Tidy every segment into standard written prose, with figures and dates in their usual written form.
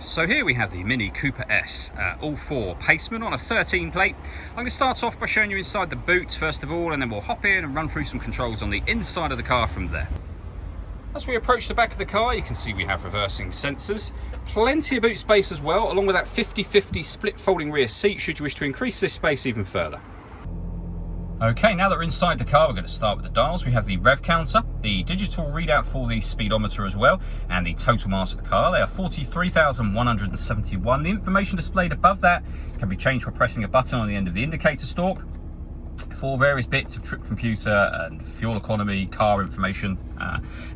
So here we have the Mini Cooper S, all 4 Paceman on a 13 plate. I'm going to start off by showing you inside the boot first of all, and then we'll hop in and run through some controls on the inside of the car from there. As we approach the back of the car, you can see we have reversing sensors, plenty of boot space as well, along with that 50-50 split folding rear seat should you wish to increase this space even further. Okay, now that we're inside the car, we're going to start with the dials. We have the rev counter, the digital readout for the speedometer as well, and the total mass of the car. They are 43,171. The information displayed above that can be changed by pressing a button on the end of the indicator stalk for various bits of trip computer and fuel economy, car information.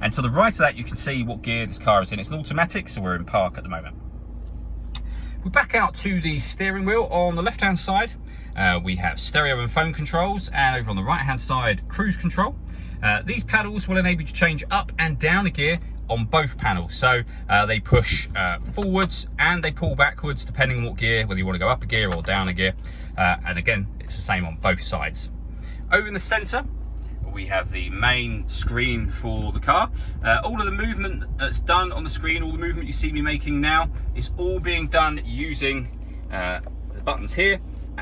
And to the right of that, you can see what gear this car is in. It's an automatic, so we're in park at the moment. We back out to the steering wheel. On the left-hand side, we have stereo and phone controls, and over on the right-hand side, cruise control. These paddles will enable you to change up and down a gear on both panels. So they push forwards and they pull backwards, depending on what gear, whether you want to go up a gear or down a gear. And again, it's the same on both sides. Over in the center, we have the main screen for the car. All of the movement that's done on the screen, all the movement you see me making now, is all being done using the buttons here,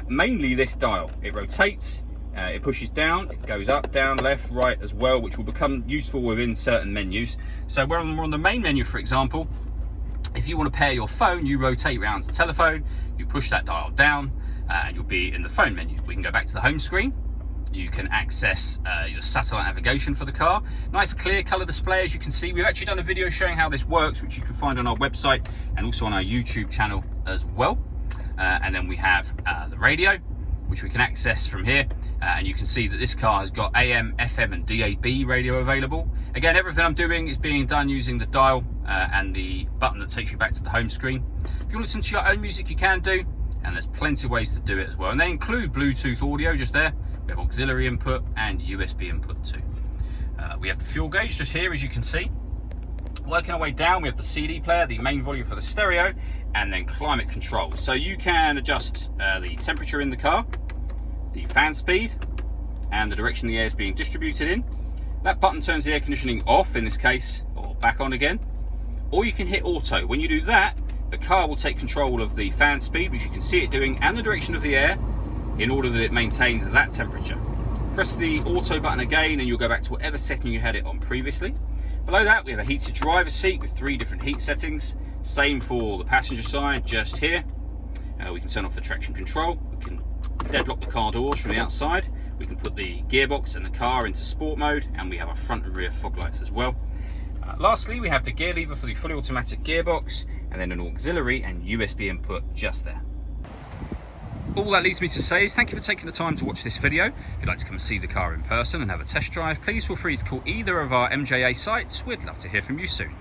mainly this dial. It rotates, it pushes down, it goes up, down, left, right as well, which will become useful within certain menus. So we're on the main menu, for example. If you want to pair your phone, you rotate around to telephone, you push that dial down, and you'll be in the phone menu. We can go back to the home screen. You can access your satellite navigation for the car. Nice clear color display, as you can see. We've actually done a video showing how this works, which you can find on our website and also on our YouTube channel as well. And then we have the radio, which we can access from here. And you can see that this car has got AM, FM and DAB radio available. Again, everything I'm doing is being done using the dial and the button that takes you back to the home screen. If you want to listen to your own music, you can do, and there's plenty of ways to do it as well. And they include Bluetooth audio just there. We have auxiliary input and USB input too. We have the fuel gauge just here, as you can see. Working our way down, we have the CD player, the main volume for the stereo, and then climate control. So you can adjust the temperature in the car, the fan speed, and the direction the air is being distributed in. That button turns the air conditioning off in this case, or back on again. Or you can hit auto. When you do that, the car will take control of the fan speed, which you can see it doing, and the direction of the air, in order that it maintains that temperature. Press the auto button again and you'll go back to whatever setting you had it on previously. Below that, we have a heated driver's seat with 3 different heat settings. Same for the passenger side, just here. We can turn off the traction control. We can deadlock the car doors from the outside. We can put the gearbox and the car into sport mode, and we have our front and rear fog lights as well. Lastly, we have the gear lever for the fully automatic gearbox, and then an auxiliary and USB input just there. All that leaves me to say is thank you for taking the time to watch this video. If you'd like to come and see the car in person and have a test drive, please feel free to call either of our MJA sites. We'd love to hear from you soon.